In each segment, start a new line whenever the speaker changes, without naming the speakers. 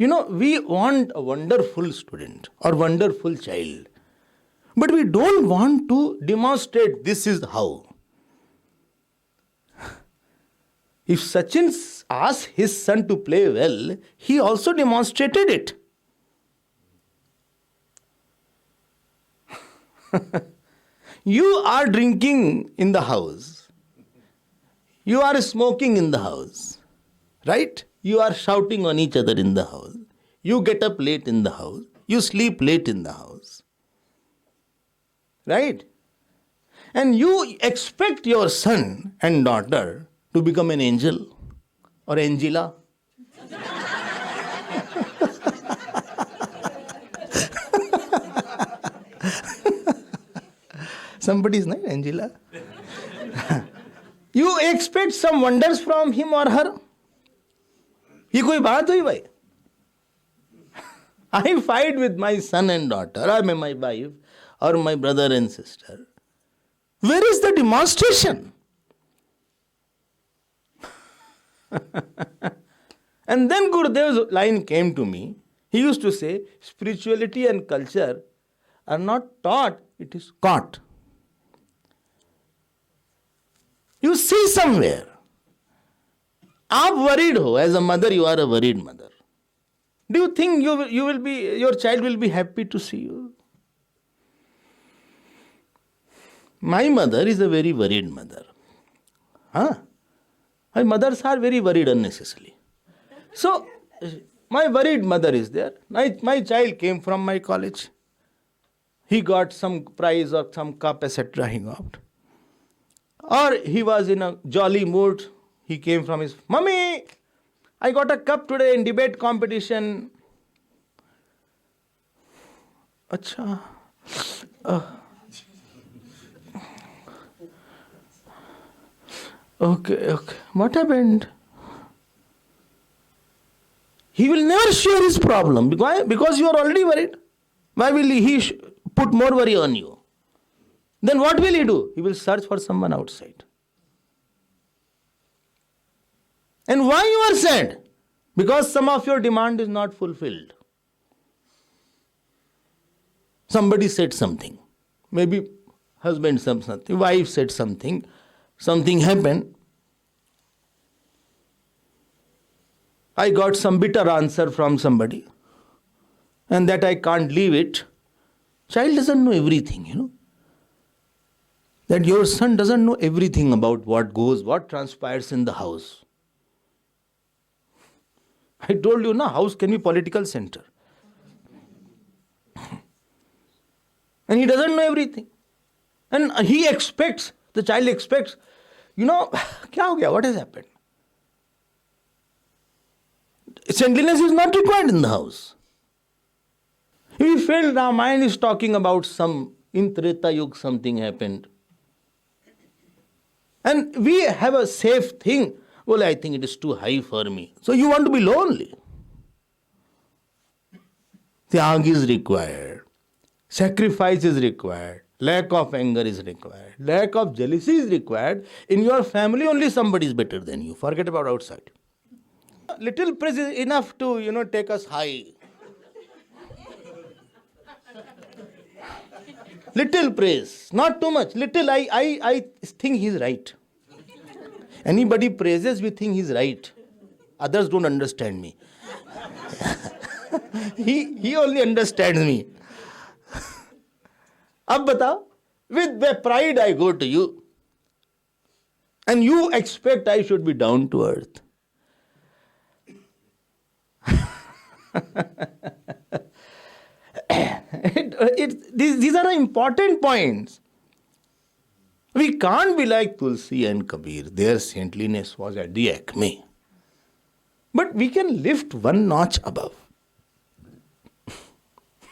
We want a wonderful student or wonderful child, but we don't want to demonstrate this is how. If Sachin asked his son to play well, he also demonstrated it. You are drinking in the house. You are smoking in the house. Right? You are shouting on each other in the house. You get up late in the house. You sleep late in the house. Right? And you expect your son and daughter to become an angel or Angela. Somebody's name, Angela. You expect some wonders from him or her. ये कोई बात हुई भाई? I fight with my son and daughter, or my wife, or my brother and sister. Where is the demonstration? And then Gurudev's line came to me. He used to say, spirituality and culture are not taught, it is caught. You see somewhere. आप worried हो, as a mother you are a worried mother. Do you think your child will be happy to see you? My mother is a very worried mother. My mothers are very worried unnecessarily. So, my worried mother is there. My child came from my college. He got some prize or some cup, etc. he got. Or he was in a jolly mood. He came from his, Mummy, I got a cup today in debate competition. Acha. Okay. What happened? He will never share his problem. Because you are already worried. Why will he put more worry on you? Then what will he do? He will search for someone outside. And why you are sad? Because some of your demand is not fulfilled. Somebody said something. Maybe husband said something, wife said something. Something happened. I got some bitter answer from somebody. And that I can't leave it. Child doesn't know everything, That your son doesn't know everything about what transpires in the house. I told you, house can be political center. And he doesn't know everything. And the child expects, kya ho gaya? What has happened? Saintliness is not required in the house. If you feel Ramayana is talking about in Treta Yuga something happened. And we have a safe thing. Well, I think it is too high for me. So you want to be lonely. Tyag is required. Sacrifice is required. Lack of anger is required. Lack of jealousy is required. In your family, only somebody is better than you. Forget about outside. Little praise is enough to, take us high. Little praise, not too much. Little, I think he's right. Anybody praises, we think he's right. Others don't understand me. He only understands me. Ab batao, with pride I go to you. And you expect I should be down to earth. These are important points. We can't be like Tulsi and Kabir. Their saintliness was at the acme. But we can lift one notch above.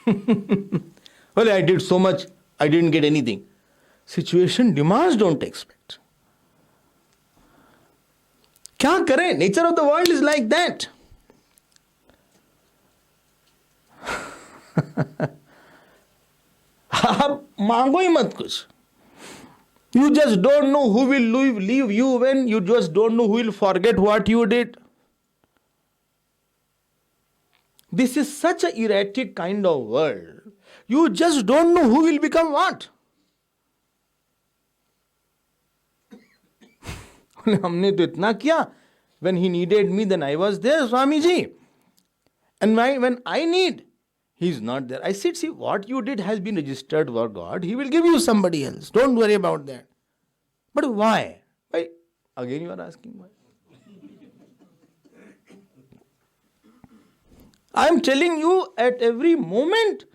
Well, I did so much, I didn't get anything. Situation demands don't expect. Kya kare? Nature of the world is like that. आप मांगो ही मत कुछ. You just don't know who will leave you when. You just don't know who will forget what you did. This is such a erratic kind of world. You just don't know who will become what. हमने तो इतना किया. When he needed me, then I was there, Swami ji. And when I need, he is not there. I said, see, what you did has been registered for God. He will give you somebody else. Don't worry about that. But why? Why? Again you are asking why. I am telling you, at every moment,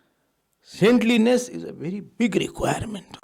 saintliness is a very big requirement.